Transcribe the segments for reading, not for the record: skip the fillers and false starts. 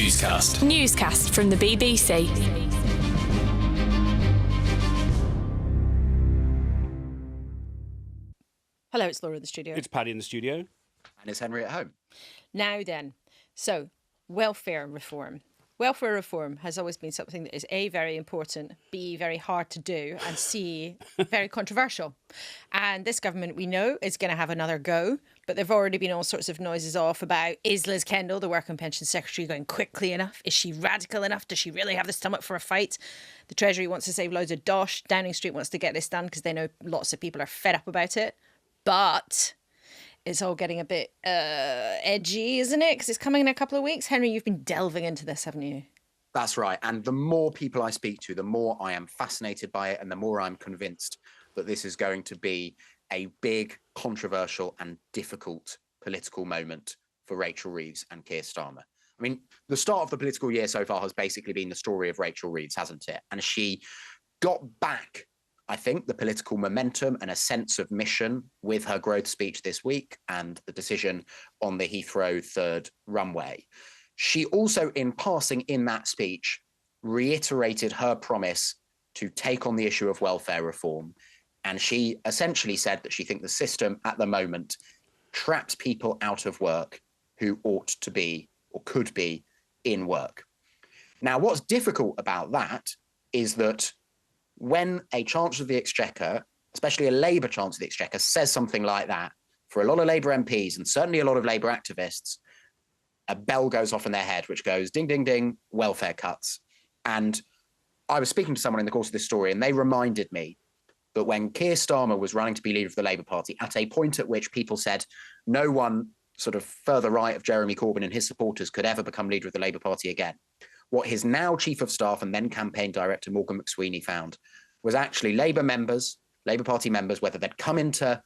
Newscast. Newscast from the BBC. Hello, it's Laura in the studio. It's Paddy in the studio. And it's Henry at home. Now then, so welfare reform. Welfare reform has always been something that is A, very important, B, very hard to do, and C, very controversial. And this government, we know, is going to have another go, but there've already been all sorts of noises off about, is Liz Kendall, the Work and Pension Secretary, going quickly enough? Is she radical enough? Does she really have the stomach for a fight? The Treasury wants to save loads of dosh. Downing Street wants to get this done because they know lots of people are fed up about it. But it's all getting a bit edgy, isn't it? Because it's coming in a couple of weeks. Henry, you've been delving into this, haven't you? That's right. And the more people I speak to, the more I am fascinated by it and the more I'm convinced that this is going to be a big, controversial and difficult political moment for Rachel Reeves and Keir Starmer. I mean, the start of the political year so far has basically been the story of Rachel Reeves, hasn't it? And she got back, I think, the political momentum and a sense of mission with her growth speech this week and the decision on the Heathrow third runway. She also, in passing in that speech, reiterated her promise to take on the issue of welfare reform. And she essentially said that she thinks the system at the moment traps people out of work who ought to be or could be in work. Now, what's difficult about that is that when a Chancellor of the Exchequer, especially a Labour Chancellor of the Exchequer, says something like that, for a lot of Labour MPs and certainly a lot of Labour activists, a bell goes off in their head, which goes ding, ding, ding, welfare cuts. And I was speaking to someone in the course of this story, and they reminded me that when Keir Starmer was running to be leader of the Labour Party, at a point at which people said no one sort of further right of Jeremy Corbyn and his supporters could ever become leader of the Labour Party again, what his now Chief of Staff and then campaign director, Morgan McSweeney, found was actually Labour Party members, whether they'd come into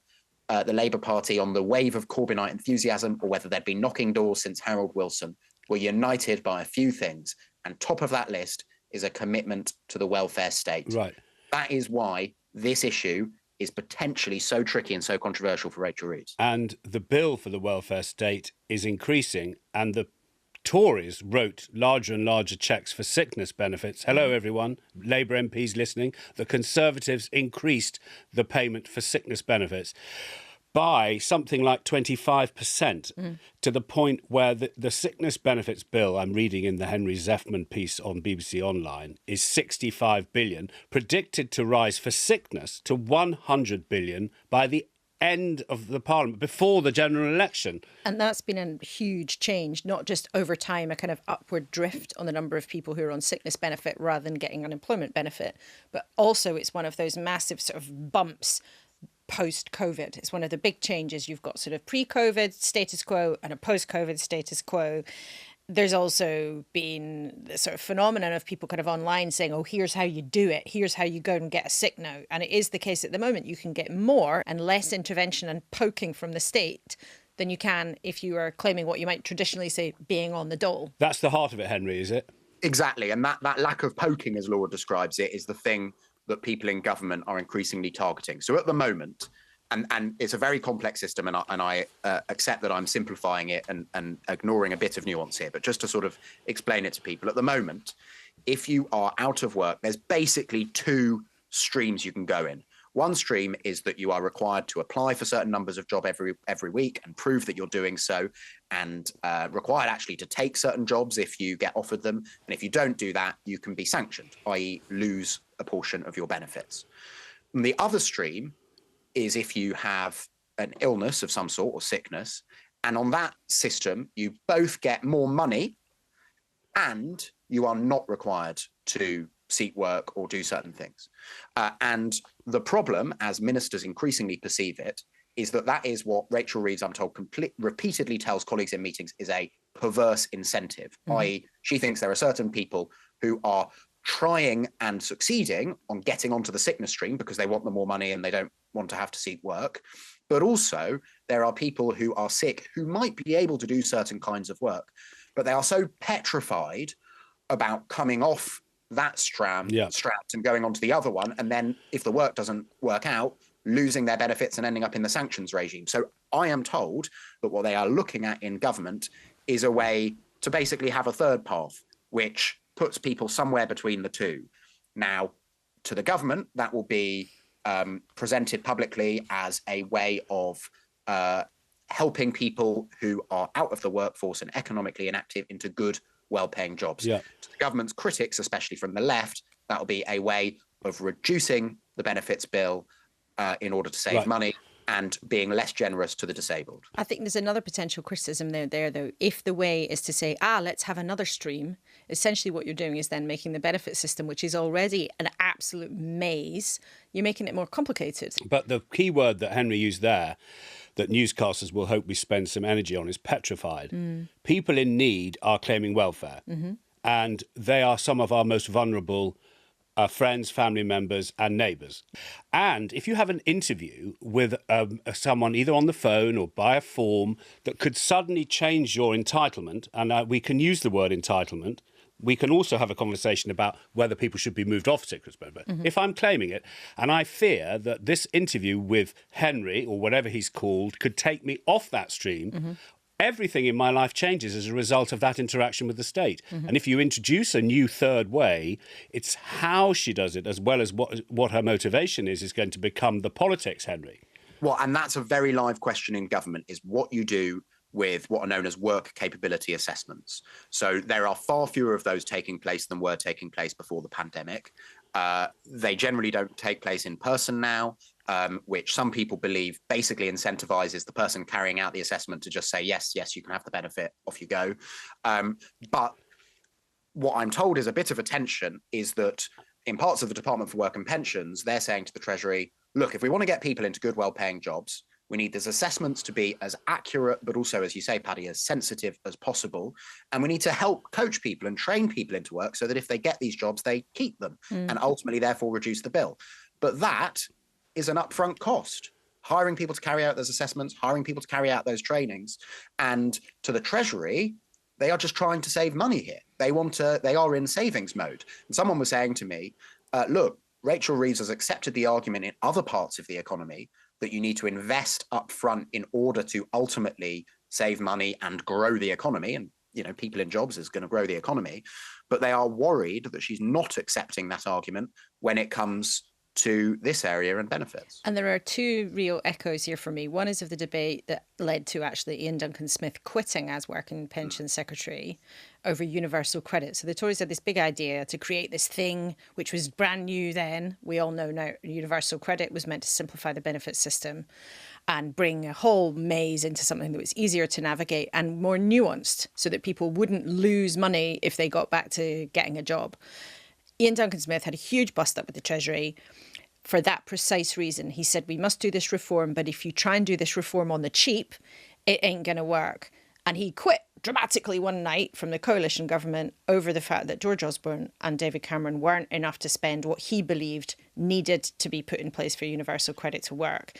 the Labour Party on the wave of Corbynite enthusiasm or whether they'd been knocking doors since Harold Wilson, were united by a few things. And top of that list is a commitment to the welfare state. Right. That is why this issue is potentially so tricky and so controversial for Rachel Reeves. And the bill for the welfare state is increasing, and the Tories wrote larger and larger cheques for sickness benefits. Hello, everyone. Labour MPs listening. The Conservatives increased the payment for sickness benefits by something like 25% to the point where the sickness benefits bill I'm reading in the Henry Zeffman piece on BBC Online is 65 billion, predicted to rise for sickness to 100 billion by the end of the Parliament, before the general election. And that's been a huge change, not just over time, a kind of upward drift on the number of people who are on sickness benefit rather than getting unemployment benefit, but also it's one of those massive sort of bumps post-COVID. It's one of the big changes. You've got sort of pre-COVID status quo and a post-COVID status quo. There's also been the sort of phenomenon of people kind of online saying, oh, here's how you do it. Here's how you go and get a sick note. And it is the case at the moment. You can get more and less intervention and poking from the state than you can if you are claiming what you might traditionally say being on the dole. That's the heart of it, Henry, is it? Exactly. And that lack of poking, as Laura describes it, is the thing that people in government are increasingly targeting. So at the moment, and it's a very complex system, and I accept that I'm simplifying it and ignoring a bit of nuance here, but just to sort of explain it to people, at the moment, if you are out of work, there's basically two streams you can go in. One stream is that you are required to apply for certain numbers of job every week and prove that you're doing so, and required actually to take certain jobs if you get offered them. And if you don't do that, you can be sanctioned, i.e. lose a portion of your benefits. And the other stream is if you have an illness of some sort or sickness, and on that system, you both get more money and you are not required to seek work or do certain things. And the problem, as ministers increasingly perceive it, is that is what Rachel Reeves, I'm told, repeatedly tells colleagues in meetings is a perverse incentive, i.e. she thinks there are certain people who are trying and succeeding on getting onto the sickness stream because they want the more money and they don't want to have to seek work. But also there are people who are sick who might be able to do certain kinds of work, but they are so petrified about coming off that strand and going on to the other one. And then if the work doesn't work out, losing their benefits and ending up in the sanctions regime. So I am told that what they are looking at in government is a way to basically have a third path, which puts people somewhere between the two. Now, to the government, that will be presented publicly as a way of helping people who are out of the workforce and economically inactive into good, well-paying jobs. Yeah. To the government's critics, especially from the left, that will be a way of reducing the benefits bill in order to save money and being less generous to the disabled. I think there's another potential criticism there, though. If the way is to say, let's have another stream, essentially what you're doing is then making the benefit system, which is already an absolute maze, you're making it more complicated. But the key word that Henry used there, that newscasters will hope we spend some energy on, is petrified. People in need are claiming welfare, and they are some of our most vulnerable friends, family members and neighbours. And if you have an interview with someone either on the phone or by a form that could suddenly change your entitlement, and we can use the word entitlement, we can also have a conversation about whether people should be moved off sickness benefit. If I'm claiming it, and I fear that this interview with Henry, or whatever he's called, could take me off that stream, everything in my life changes as a result of that interaction with the state. And if you introduce a new third way, it's how she does it, as well as what her motivation is going to become the politics, Henry. Well, and that's a very live question in government, is what you do with what are known as work capability assessments. So there are far fewer of those taking place than were taking place before the pandemic. They generally don't take place in person now, which some people believe basically incentivizes the person carrying out the assessment to just say, yes, you can have the benefit, off you go. But what I'm told is a bit of a tension is that in parts of the Department for Work and Pensions, they're saying to the Treasury, look, if we want to get people into good, well-paying jobs, we need these assessments to be as accurate, but also, as you say, Paddy, as sensitive as possible. And we need to help coach people and train people into work so that if they get these jobs, they keep them and ultimately, therefore, reduce the bill. But that is an upfront cost. Hiring people to carry out those assessments, hiring people to carry out those trainings. And to the Treasury, they are just trying to save money here. They are in savings mode. And someone was saying to me, look, Rachel Reeves has accepted the argument in other parts of the economy that you need to invest upfront in order to ultimately save money and grow the economy. And, people in jobs is going to grow the economy. But they are worried that she's not accepting that argument when it comes to this area and benefits. And there are two real echoes here for me. One is of the debate that led to actually Ian Duncan Smith quitting as Work and Pensions Secretary over universal credit. So the Tories had this big idea to create this thing, which was brand new then. We all know now universal credit was meant to simplify the benefit system and bring a whole maze into something that was easier to navigate and more nuanced so that people wouldn't lose money if they got back to getting a job. Ian Duncan Smith had a huge bust up with the Treasury for that precise reason. He said, we must do this reform, but if you try and do this reform on the cheap, it ain't going to work. And he quit dramatically one night from the coalition government over the fact that George Osborne and David Cameron weren't enough to spend what he believed needed to be put in place for universal credit to work.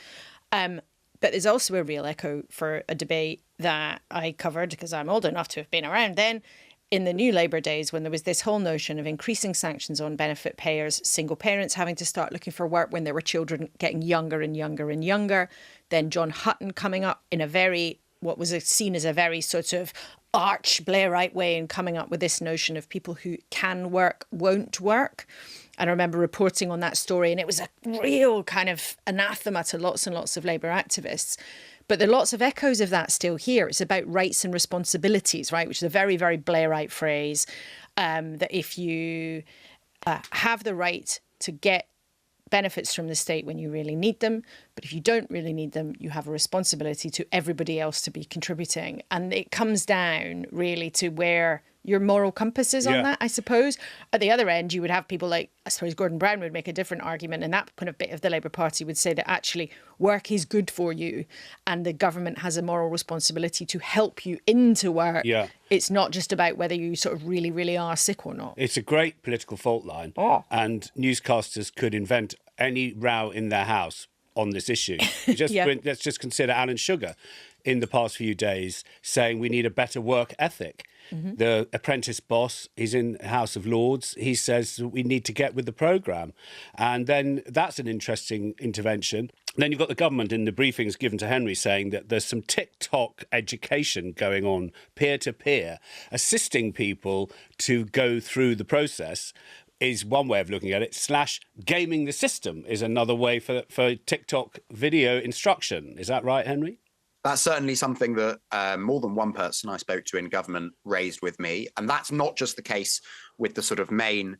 But there's also a real echo for a debate that I covered, because I'm old enough to have been around then, in the New Labour days, when there was this whole notion of increasing sanctions on benefit payers, single parents having to start looking for work when there were children getting younger and younger and younger, then John Hutton coming up in what was seen as a very sort of arch Blairite way and coming up with this notion of people who can work, won't work. And I remember reporting on that story, and it was a real kind of anathema to lots and lots of Labour activists. But there are lots of echoes of that still here. It's about rights and responsibilities, right? Which is a very, very Blairite phrase, that if you have the right to get benefits from the state when you really need them, but if you don't really need them, you have a responsibility to everybody else to be contributing. And it comes down really to where your moral compass is on that, I suppose. At the other end, you would have people like, I suppose Gordon Brown would make a different argument, and that kind of bit of the Labour Party would say that actually work is good for you and the government has a moral responsibility to help you into work. Yeah. It's not just about whether you sort of really, really are sick or not. It's a great political fault line, and newscasters could invent any row in their house on this issue. Let's just consider Alan Sugar in the past few days saying we need a better work ethic. The apprentice boss is in House of Lords. He says we need to get with the programme. And then that's an interesting intervention. Then you've got the government in the briefings given to Henry saying that there's some TikTok education going on peer-to-peer, assisting people to go through the process is one way of looking at it, / gaming the system is another way for TikTok video instruction. Is that right, Henry? That's certainly something that more than one person I spoke to in government raised with me. And that's not just the case with the sort of main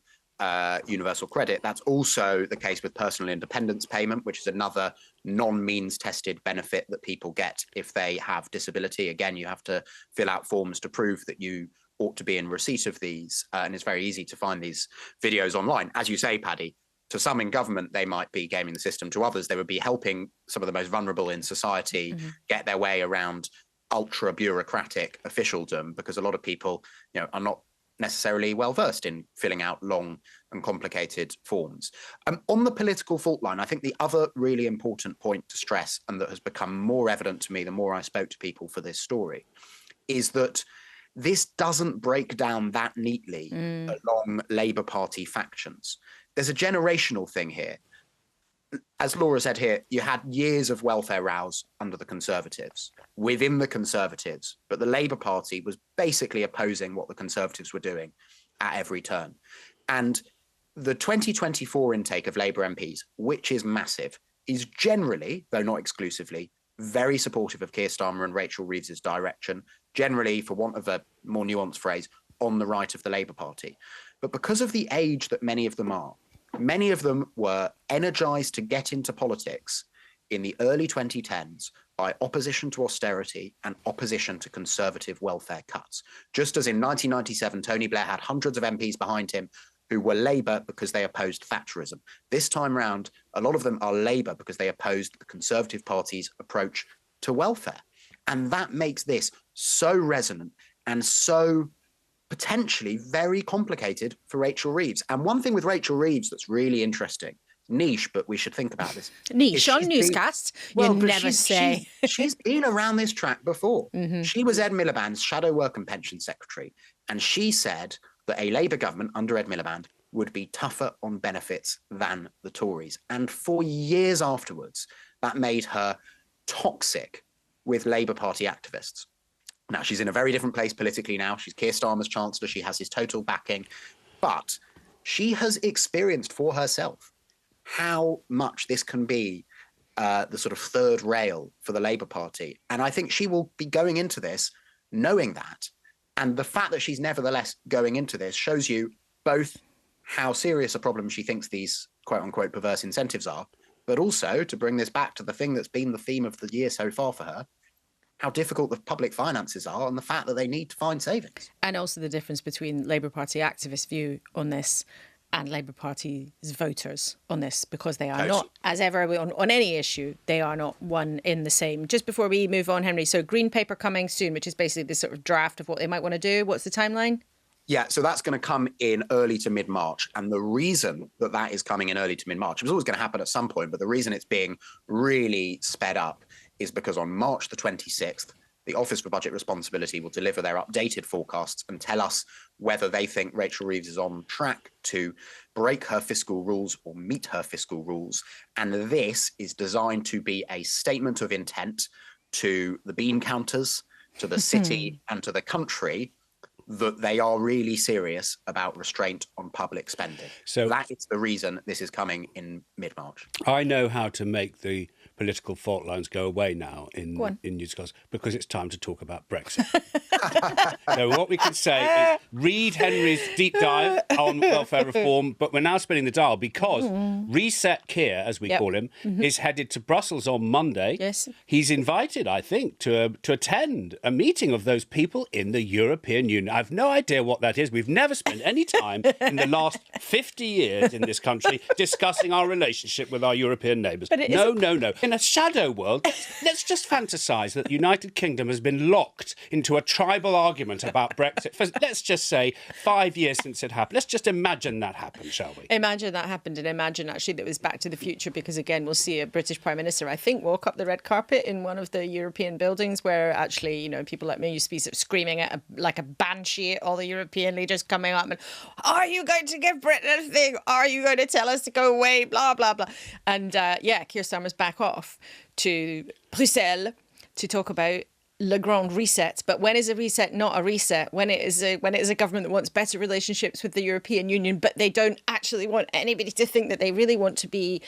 universal credit. That's also the case with personal independence payment, which is another non-means tested benefit that people get if they have disability. Again, you have to fill out forms to prove that you ought to be in receipt of these. And it's very easy to find these videos online. As you say, Paddy, to some in government, they might be gaming the system. To others, they would be helping some of the most vulnerable in society get their way around ultra bureaucratic officialdom, because a lot of people, are not necessarily well versed in filling out long and complicated forms. On the political fault line, I think the other really important point to stress, and that has become more evident to me the more I spoke to people for this story, is that this doesn't break down that neatly along Labour Party factions. There's a generational thing here. As Laura said here, you had years of welfare rows under the Conservatives, within the Conservatives, but the Labour Party was basically opposing what the Conservatives were doing at every turn. And the 2024 intake of Labour MPs, which is massive, is generally, though not exclusively, very supportive of Keir Starmer and Rachel Reeves' direction, generally, for want of a more nuanced phrase, on the right of the Labour Party. But because of the age that many of them are, many of them were energised to get into politics in the early 2010s by opposition to austerity and opposition to Conservative welfare cuts. Just as in 1997, Tony Blair had hundreds of MPs behind him who were Labour because they opposed Thatcherism. This time round, a lot of them are Labour because they opposed the Conservative Party's approach to welfare. And that makes this so resonant and so potentially very complicated for Rachel Reeves. And one thing with Rachel Reeves that's really interesting, niche, but we should think about this. Niche on Newscast, you never say. She's been around this track before. She was Ed Miliband's Shadow Work and Pension Secretary, and she said that a Labour government under Ed Miliband would be tougher on benefits than the Tories. And for years afterwards, that made her toxic with Labour Party activists. Now, she's in a very different place politically now. She's Keir Starmer's chancellor. She has his total backing. But she has experienced for herself how much this can be the sort of third rail for the Labour Party. And I think she will be going into this knowing that. And the fact that she's nevertheless going into this shows you both how serious a problem she thinks these quote-unquote perverse incentives are, but also, to bring this back to the thing that's been the theme of the year so far for her, how difficult the public finances are and the fact that they need to find savings. And also the difference between Labour Party activists' view on this and Labour Party's voters on this, because they are not, as ever on any issue, they are not one in the same. Just before we move on, Henry, so Green Paper coming soon, which is basically this sort of draft of what they might want to do. What's the timeline? Yeah, so that's going to come in early to mid-March. And the reason that that is coming in early to mid-March, it was always going to happen at some point, but the reason it's being really sped up is because on March the 26th, the Office for Budget Responsibility will deliver their updated forecasts and tell us whether they think Rachel Reeves is on track to break her fiscal rules or meet her fiscal rules. And this is designed to be a statement of intent to the bean counters, to the city and to the country, that they are really serious about restraint on public spending. So that is the reason this is coming in mid-March. I know how to make the political fault lines go away now in Newscast, because it's time to talk about Brexit. So what we can say is read Henry's deep dive on welfare reform, but we're now spinning the dial because Reset Keir, as we call him, is headed to Brussels on Monday. Yes. He's invited, I think, to attend a meeting of those people in the European Union. I've no idea what that is. We've never spent any time in the last 50 years in this country discussing our relationship with our European neighbours. No. in a shadow world, let's just fantasise that the United Kingdom has been locked into a tribal argument about Brexit for, let's just say, 5 years since it happened. Let's just imagine that happened, shall we? Imagine that happened, and imagine actually that it was Back to the Future, because again, we'll see a British Prime Minister, I think, walk up the red carpet in one of the European buildings where actually, you know, people like me used to be sort of screaming at like a banshee at all the European leaders coming up and, are you going to give Britain a thing? Are you going to tell us to go away? Blah, blah, blah. And Keir Starmer's back off to Brussels to talk about Le Grand Reset. But when is a reset not a reset? When it is a government that wants better relationships with the European Union, but they don't actually want anybody to think that they really want to be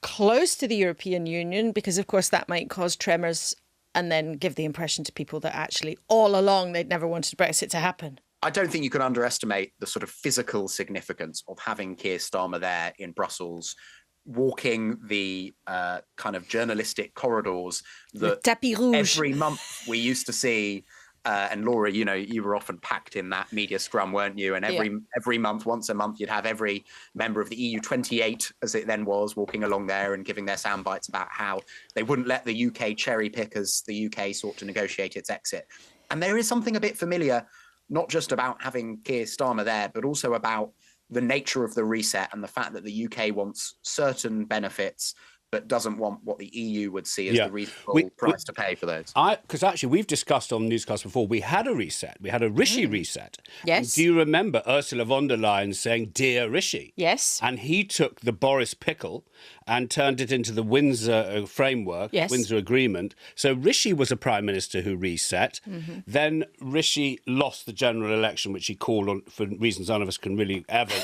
close to the European Union, because of course that might cause tremors and then give the impression to people that actually all along they'd never wanted Brexit to happen. I don't think you can underestimate the sort of physical significance of having Keir Starmer there in Brussels, walking the kind of journalistic corridors that tapis rouge. Every month we used to see. And Laura, you know, you were often packed in that media scrum, weren't you? And every month, once a month, you'd have every member of the EU 28, as it then was, walking along there and giving their sound bites about how they wouldn't let the UK cherry pick as the UK sought to negotiate its exit. And there is something a bit familiar, not just about having Keir Starmer there, but also about the nature of the reset and the fact that the UK wants certain benefits but doesn't want what the EU would see as the reasonable price to pay for those. Because actually, we've discussed on Newscast before, we had a reset. We had a Rishi reset. Yes. Do you remember Ursula von der Leyen saying, "Dear Rishi"? Yes. And he took the Boris pickle and turned it into the Windsor framework, Windsor Agreement. So Rishi was a prime minister who reset. Mm-hmm. Then Rishi lost the general election, which he called on for reasons none of us can really ever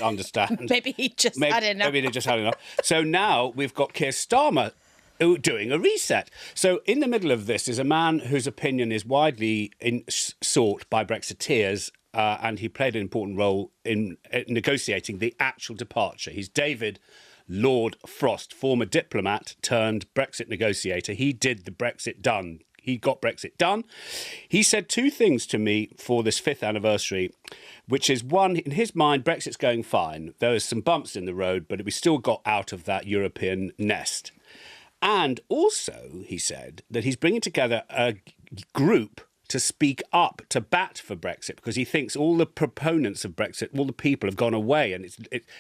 understand. Maybe he just had enough. Maybe they just had enough. So now we've got Keir Starmer doing a reset. So in the middle of this is a man whose opinion is widely sought by Brexiteers, and he played an important role in negotiating the actual departure. He's David Lord Frost, former diplomat turned Brexit negotiator. He did the Brexit done. He got Brexit done. He said two things to me for this 5th anniversary, which is, one, in his mind, Brexit's going fine. There was some bumps in the road, but we still got out of that European nest. And also, he said, that he's bringing together a group to speak up, to bat for Brexit, because he thinks all the proponents of Brexit, all the people have gone away, and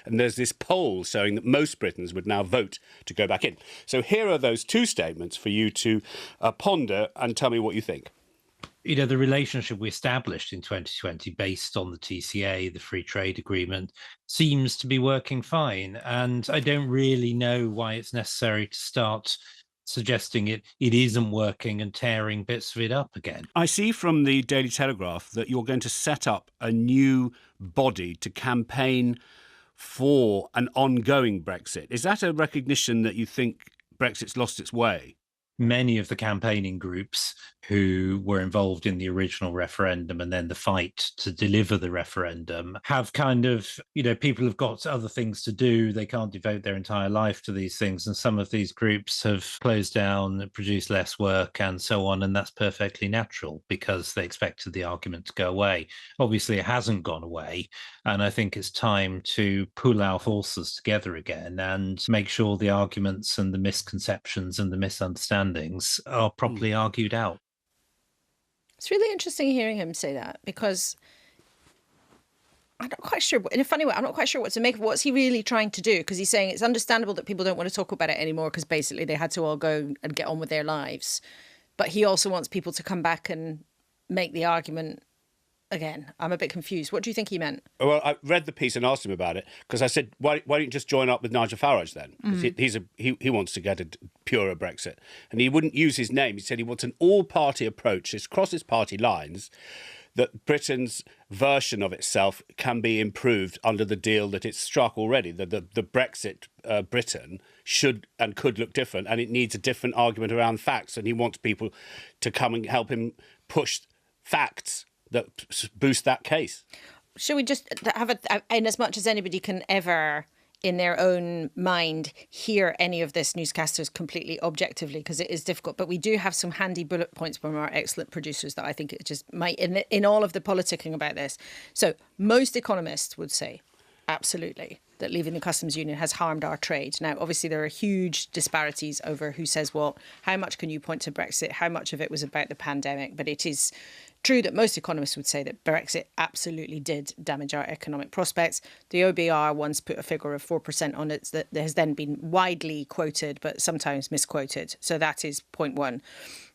and there's this poll showing that most Britons would now vote to go back in. So here are those two statements for you to ponder and tell me what you think. You know, the relationship we established in 2020 based on the TCA, the free trade agreement, seems to be working fine. And I don't really know why it's necessary to start suggesting it isn't working and tearing bits of it up again. I see from the Daily Telegraph that you're going to set up a new body to campaign for an ongoing Brexit. Is that a recognition that you think Brexit's lost its way? Many of the campaigning groups who were involved in the original referendum and then the fight to deliver the referendum have kind of, you know, people have got other things to do. They can't devote their entire life to these things. And some of these groups have closed down, produced less work and so on. And that's perfectly natural because they expected the argument to go away. Obviously, it hasn't gone away. And I think it's time to pull our forces together again and make sure the arguments and the misconceptions and the misunderstandings are properly argued out. It's really interesting hearing him say that, because I'm not quite sure, in a funny way, I'm not quite sure what to make of what's he really trying to do, because he's saying it's understandable that people don't want to talk about it anymore because basically they had to all go and get on with their lives. But he also wants people to come back and make the argument again. I'm a bit confused. What do you think he meant? Well, I read the piece and asked him about it because I said, why don't you just join up with Nigel Farage then? He wants to get a purer Brexit. And he wouldn't use his name. He said he wants an all-party approach. It's crosses party lines that Britain's version of itself can be improved under the deal that it's struck already. The Brexit Britain should and could look different, and it needs a different argument around facts. And he wants people to come and help him push facts that boost that case. Should we just have in as much as anybody can ever, in their own mind, hear any of this newscasters completely objectively, because it is difficult. But we do have some handy bullet points from our excellent producers that I think it just might, in all of the politicking about this. So most economists would say, absolutely, that leaving the customs union has harmed our trade. Now, obviously, there are huge disparities over who says what. How much can you point to Brexit? How much of it was about the pandemic? But it is true that most economists would say that Brexit absolutely did damage our economic prospects. The OBR once put a figure of 4% on it that has then been widely quoted, but sometimes misquoted. So that is point one.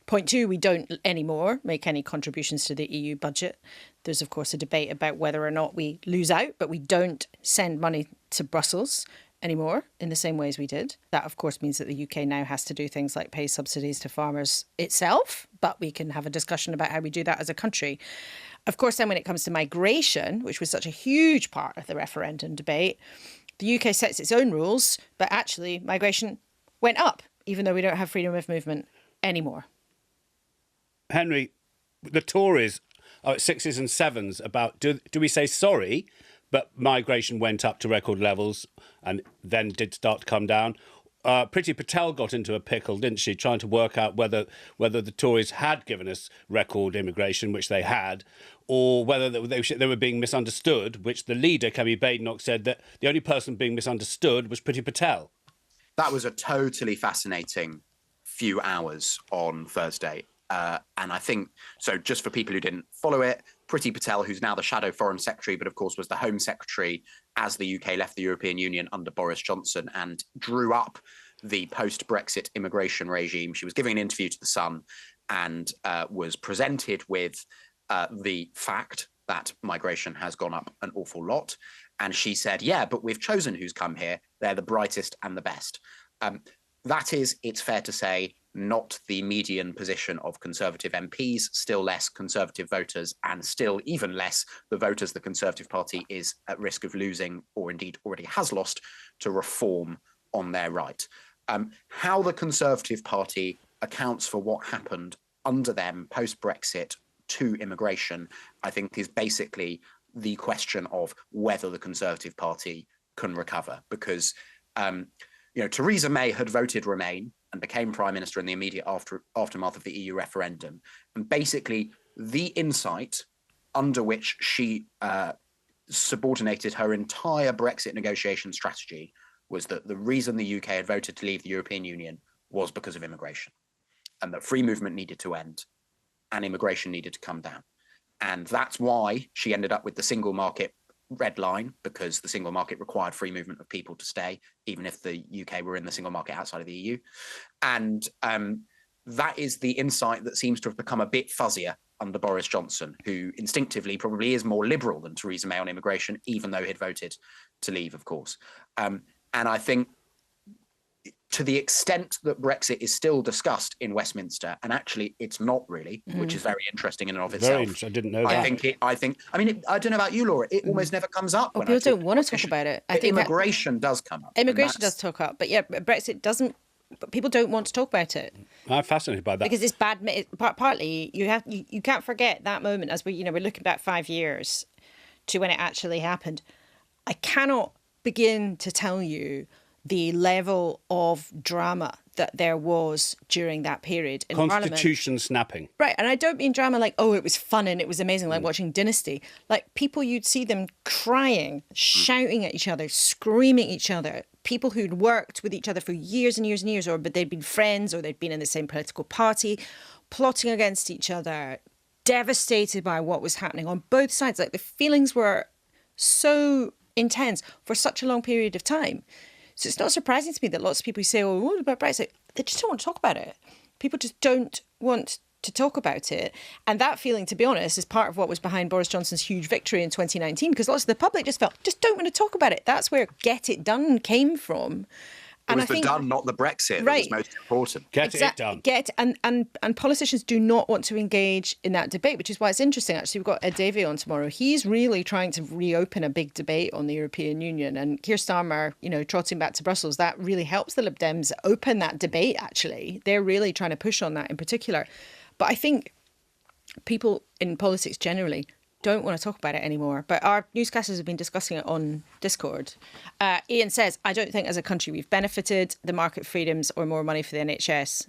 Point two, we don't anymore make any contributions to the EU budget. There's, of course, a debate about whether or not we lose out, but we don't send money to Brussels anymore in the same way as we did. That, of course, means that the UK now has to do things like pay subsidies to farmers itself, but we can have a discussion about how we do that as a country. Of course, then when it comes to migration, which was such a huge part of the referendum debate, the UK sets its own rules, but actually migration went up, even though we don't have freedom of movement anymore. Henry, the Tories are at sixes and sevens about do we say sorry, but migration went up to record levels and then did start to come down. Priti Patel got into a pickle, didn't she, trying to work out whether the Tories had given us record immigration, which they had, or whether they were being misunderstood, which the leader, Kemi Badenoch, said that the only person being misunderstood was Priti Patel. That was a totally fascinating few hours on Thursday. And I think, so just for people who didn't follow it, Priti Patel, who's now the shadow foreign secretary, but of course was the home secretary as the UK left the European Union under Boris Johnson and drew up the post-Brexit immigration regime. She was giving an interview to The Sun and was presented with the fact that migration has gone up an awful lot. And she said, yeah, but we've chosen who's come here. They're the brightest and the best. That is, it's fair to say, not the median position of Conservative MPs, still less Conservative voters, and still even less the voters the Conservative Party is at risk of losing, or indeed already has lost, to reform on their right. How the Conservative Party accounts for what happened under them post-Brexit to immigration, I think, is basically the question of whether the Conservative Party can recover. Because, Theresa May had voted Remain and became Prime Minister in the immediate aftermath of the EU referendum. And basically, the insight under which she subordinated her entire Brexit negotiation strategy was that the reason the UK had voted to leave the European Union was because of immigration, and that free movement needed to end and immigration needed to come down. And that's why she ended up with the single market red line, because the single market required free movement of people to stay, even if the UK were in the single market outside of the EU. And that is the insight that seems to have become a bit fuzzier under Boris Johnson, who instinctively probably is more liberal than Theresa May on immigration, even though he'd voted to leave, of course. And I think to the extent that Brexit is still discussed in Westminster, and actually it's not really, which is very interesting in and of itself. I didn't know that. I don't know about you, Laura, it almost never comes up. Well, people don't want to talk about it. I think immigration does come up. Immigration does talk up, but yeah, Brexit doesn't. But people don't want to talk about it. I'm fascinated by that because it's bad. Partly, you can't forget that moment as we're looking back 5 years to when it actually happened. I cannot begin to tell you the level of drama that there was during that period in Constitution Parliament. Snapping. Right, and I don't mean drama like, oh, it was fun and it was amazing, like watching Dynasty. Like, people, you'd see them crying, shouting at each other, screaming at each other. People who'd worked with each other for years and years and years, but they'd been friends or they'd been in the same political party, plotting against each other, devastated by what was happening on both sides. Like, the feelings were so intense for such a long period of time. So it's not surprising to me that lots of people say, oh, what about Brexit? They just don't want to talk about it. People just don't want to talk about it. And that feeling, to be honest, is part of what was behind Boris Johnson's huge victory in 2019, because lots of the public just don't want to talk about it. That's where Get It Done came from. And it was the done, not the Brexit, that was most important. Get it done. And politicians do not want to engage in that debate, which is why it's interesting. Actually, we've got Ed Davey on tomorrow. He's really trying to reopen a big debate on the European Union. And Keir Starmer, trotting back to Brussels, that really helps the Lib Dems open that debate, actually. They're really trying to push on that in particular. But I think people in politics generally don't want to talk about it anymore. But our newscasters have been discussing it on Discord. Ian says, I don't think as a country we've benefited the market freedoms or more money for the NHS.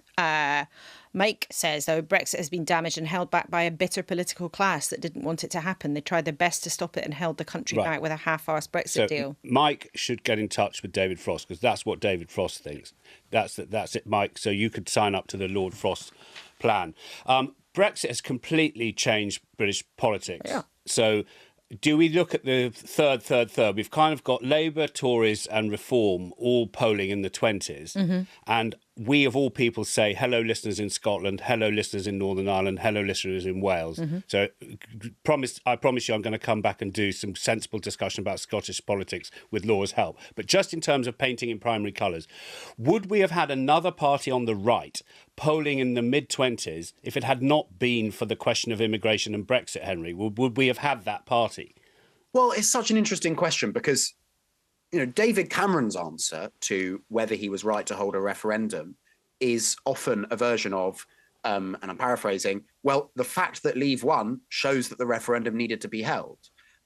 Mike says, though, Brexit has been damaged and held back by a bitter political class that didn't want it to happen. They tried their best to stop it and held the country back with a half-arsed Brexit deal. Mike should get in touch with David Frost, because that's what David Frost thinks. That's it, Mike. So you could sign up to the Lord Frost plan. Brexit has completely changed British politics. Yeah. So do we look at the third? We've kind of got Labour, Tories and Reform all polling in the 20s. And we, of all people, say, hello, listeners in Scotland, hello, listeners in Northern Ireland, hello, listeners in Wales. So I promise you I'm going to come back and do some sensible discussion about Scottish politics with Laura's help. But just in terms of painting in primary colours, would we have had another party on the right polling in the mid-20s if it had not been for the question of immigration and Brexit, Henry? Would we have had that party? Well, it's such an interesting question because, David Cameron's answer to whether he was right to hold a referendum is often a version of, and I'm paraphrasing, well, the fact that Leave won shows that the referendum needed to be held.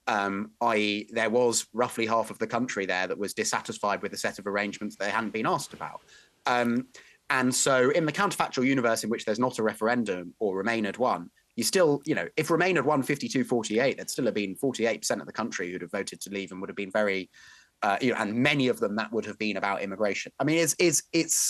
I.e., there was roughly half of the country there that was dissatisfied with a set of arrangements they hadn't been asked about. And so in the counterfactual universe in which there's not a referendum or Remain had won, you still, if Remain had won 52-48, there'd still have been 48% of the country who'd have voted to leave and would have been very, and many of them that would have been about immigration. I mean, it's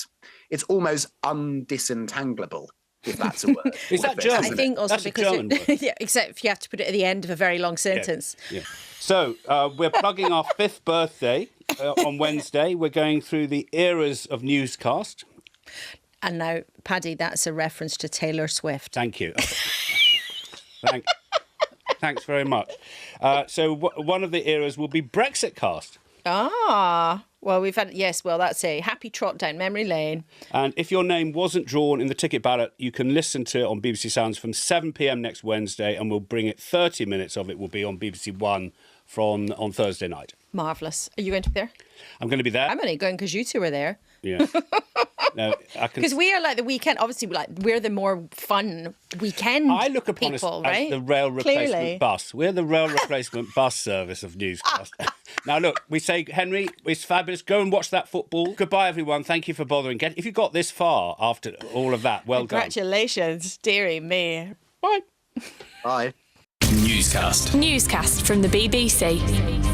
almost undisentangleable, if that's a word. Is that German? I think also that's because a German word. Yeah, except if you have to put it at the end of a very long sentence. Yeah. So we're plugging our 5th birthday on Wednesday. We're going through the eras of Newscast. And now, Paddy, that's a reference to Taylor Swift. Thank you. Thanks very much. So one of the eras will be Brexit cast. Well, we've had, yes, well, that's a happy trot down memory lane. And if your name wasn't drawn in the ticket ballot, you can listen to it on BBC Sounds from 7 p.m. next Wednesday, and we'll bring it 30 minutes of it will be on BBC One on Thursday night. Marvellous. Are you going to be there? I'm going to be there. I'm only going because you two are there. Yeah. No, because we are like the weekend. Obviously, we're the more fun weekend. I look upon people, us right? as the rail replacement Clearly. bus. We're the rail replacement bus service of Newscast. Now, look, we say, Henry, it's fabulous. Go and watch that football. Goodbye, everyone. Thank you for bothering. If you got this far after all of that, well done. Congratulations, dearie me. Bye. Bye. Newscast from the BBC.